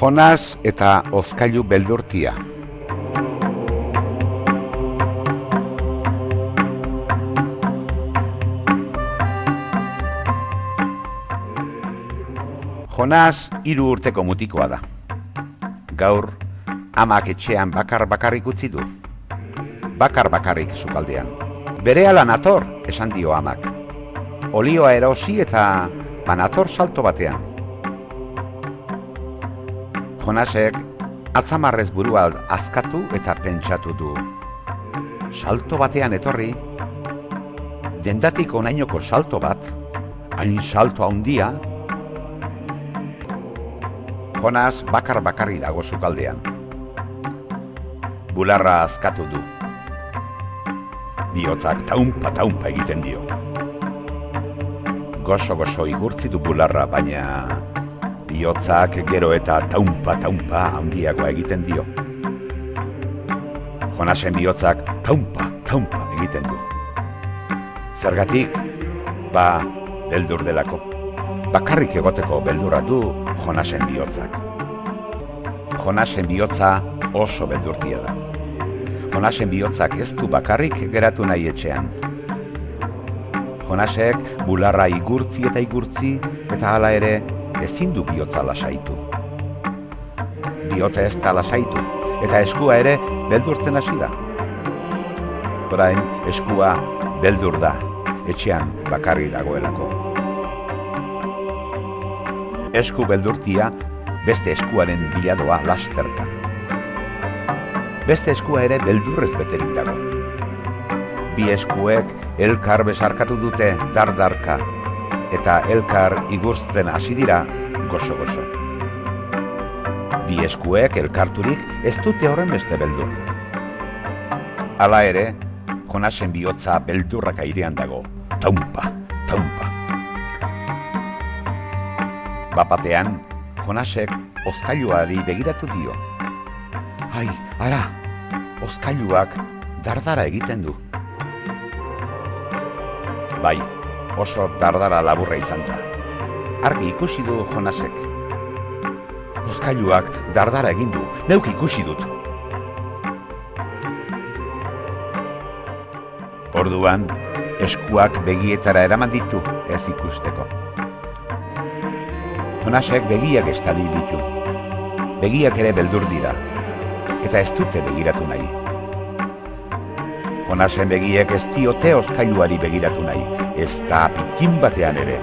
Jonas eta hozkailu beldurtia. Jonas 3 urteko mutikoa da. Gaur, amak etxean bakar-bakarrik utzi du. Bakar-bakarrik sukaldean. Berehala nator, esan dio amak. Olioa erosi eta banator salto batean. Jonasek atzamarrez burua azkatu eta pentsatu du. Salto batean etorri, dendatik onainoko salto bat, hain salto handia. Jonas bakar-bakarri dago sukaldean. Bularra azkatu du. Bihotzak taunpa-taunpa egiten dio. Gozo-gozo igurtzi du bularra, baina bihotzak gero eta taunpa-taunpa handiagoa egiten dio. Jonasen bihotzak taunpa-taunpa egiten du. Zergatik, beldur delako. Bakarrik egoteko beldurra du Jonasen bihotzak. Jonasen bihotza oso beldurtia da. Jonasen bihotzak ez du bakarrik geratu nahi etxean. Jonasek bularra igurtzi eta hala ere ezin du bihotza lasaitu. Bihotza ez da lasaitu eta eskua ere beldurtzen hasi da. Orain eskua beldur da, etxean bakarri dagoelako. Esku beldurtia beste eskuaren biladoa lasterka. Beste eskua ere beldurrez beterik dago. Bi eskuek elkar besarkatu dute dardarka eta elkar igurtzen hasi dira gozo-gozo. Bi eskuek elkarturik ez dute horren beste beldur. Hala ere, Jonasen bihotza beldurrak airean dago. Taunpa. Bapatean, Jonasek hozkailuari begiratu dio. Ai, ara, hozkailuak dardara egiten du. Bai, oso dardara laburra izan da. Argi ikusi du Jonasek. Hozkailuak dardara egin du, neuk ikusi dut. Orduan, eskuak begietara eraman ditu ez ikusteko. Jonasek begiak estali ditu. Begiak ere beldur dira, eta ez dute begiratu nahi. Jonasen begiek ez diote hozkailuari begiratu nahi, ez da pitin batean ere.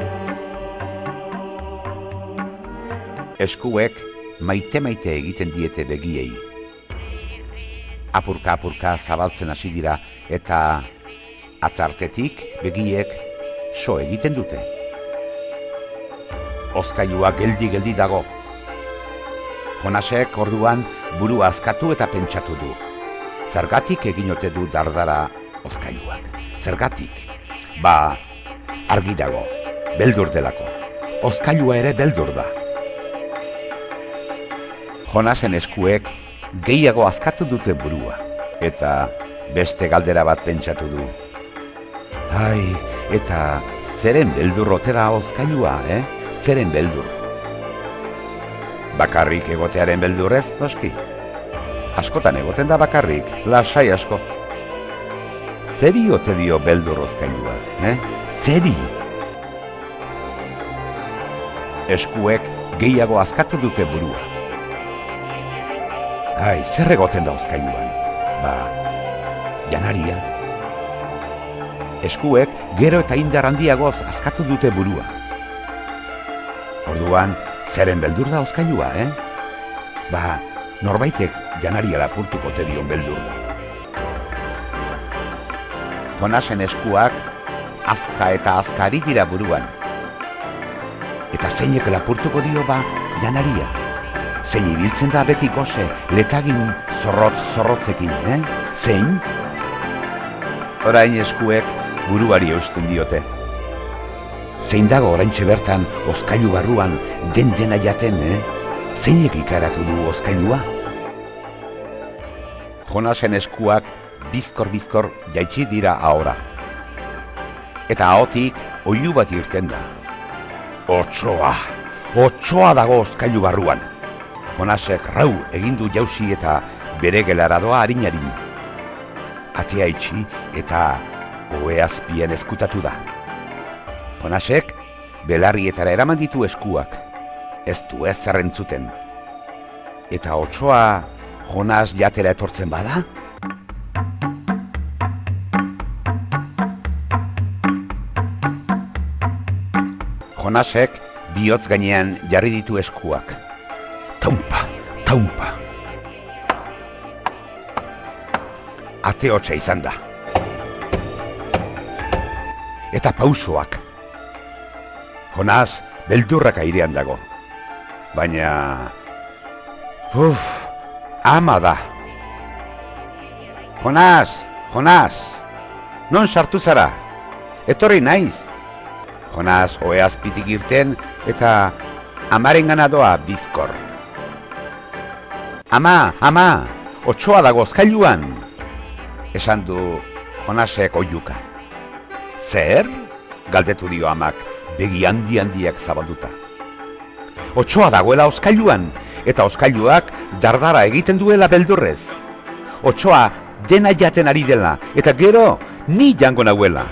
Eskuek maite-maite egiten diete begiei. Apurka-apurka zabaltzen hasi dira, eta atzartetik begiek so egiten dute. Hozkailua geldi dago. Jonasek orduan burua azkatu eta pentsatu du. Zergatik egin ote du dardara hozkailuak? Zergatik? Argi dago, beldur delako. Hozkailua ere beldur da. Jonasen eskuek gehiago azkatu dute burua, eta beste galdera bat pentsatu du. Ai, eta zeren beldur ote da hozkailua, Zeren beldur? Bakarrik egotearen beldurrez, noski. Askotan egoten da bakarrik, lasai asko. Zeri ote dio beldur hozkailua, Zeri? Eskuek gehiago azkatu dute burua. Ai, zer egoten da hozkailuan? Janaria. Eskuek gero eta indar handiagoz azkatu dute burua. Orduan, zeren beldur da hozkailua, norbaitek janaria lapurtuko te dion beldur. Jonasen eskuak azka eta azkari dira buruan. Eta zeinek lapurtuko dio janaria. Zein ibiltzen da beti goze, letagin zorrotzekin, Zein? Orain eskuek buruari eusten diote. Zein dago oraintxe bertan hozkailu barruan den-dena jaten, Zeinek ikaratu du hozkailua? Jonasen eskuak bizkor jaitsi dira ahora. Eta ahotik oilu bat irten da. Otsoa dago hozkailu barruan. Jonasek rau egindu jausi eta bere gelara doa harin. Atea itxi eta ohe azpien ezkutatu da. Jonasek belarrietara eraman ditu eskuak, ez du ez zerrentzuten. Eta otsoa Jonas jatera etortzen bada? Jonasek bihotz gainean jarri ditu eskuak. Taumpa, taumpa. Ate hotza izan da. Eta pausoak. Jonas beldurrak airean dago. Baina... ama da. Jonas, Jonas, non sartu zara? Etorri naiz. Jonas ohe azpitik irten eta amaren gana doa bizkor. Ama, ama, otsoa dago hozkailuan, esan du Jonasek oihuka. Zer? Galdetu dio amak, begi handiak zabalduta. Otsoa dagoela hozkailuan, eta hozkailuak dardara egiten duela beldurrez. Otsoa dena jaten ari dela, eta gero ni jango nahuela.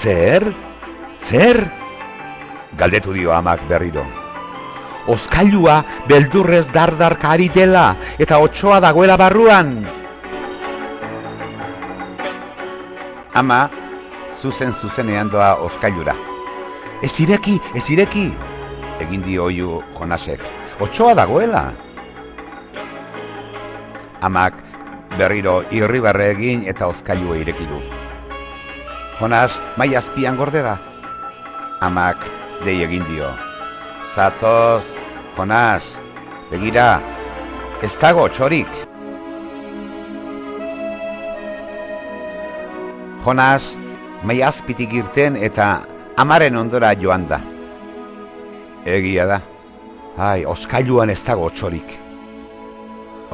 Zer? Zer? Galdetu dio amak berriro. Hozkailua beldurrez dardarka ari dela, eta otsoa dagoela barruan. Ama zuzenean doa hozkailura. Ez ireki, egin dio oihu Jonasek. Otsoa dagoela. Amak berriro irribarre egin eta hozkailua ireki du. Jonas mai azpian gorde da. Amak dei egin dio. Zatoz, Jonas, begira, ez dago otsorik. Jonas mai azpitik irten eta amaren ondora joan da. Egia da, hozkailuan ez dago otsorik.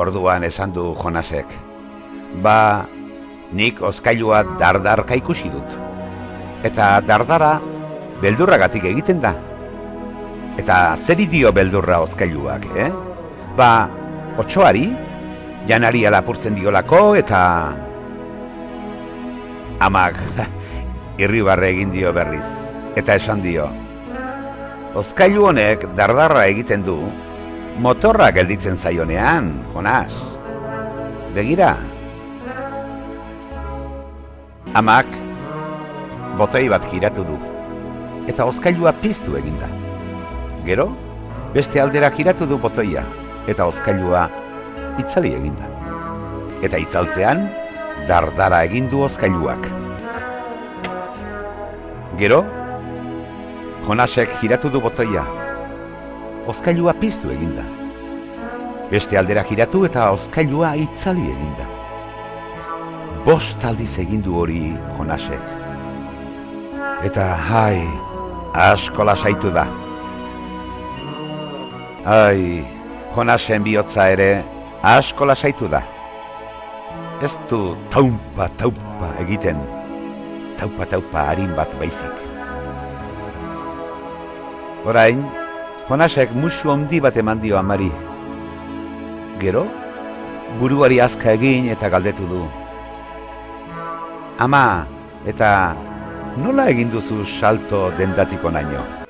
Orduan esan du Jonasek, ba, nik hozkailua dardarka ikusi dut. Eta dardara beldurragatik egiten da. Eta zeri dio beldurra hozkailuak, Ba, otsoari, janari alapurtzen diolako eta... Amak irribarre egin dio berriz, eta esan dio, hozkailu honek dardarra egiten du, motorra gelditzen zaionean, Jonas. Begira. Amak botoi bat giratu du, eta hozkailua piztu egin da. Gero, beste aldera giratu du botoia, eta hozkailua itzali egin da. Eta itzaltzean, dardara egin du hozkailuak. Gero, Jonasek giratu du botoia. Hozkailua piztu egin da. Beste aldera giratu eta hozkailua itzali egin da. 5 aldiz egin du hori Jonasek. Eta asko lasaitu da. Jonasen bihotza ere asko lasaitu da. Ez du taupa egiten, taupa harin bat baizik. Orain, Jonasek musu handi bat eman dio amari. Gero, buruari azka egin eta galdetu du. Ama, eta nola egin duzu salto dendatiko naino?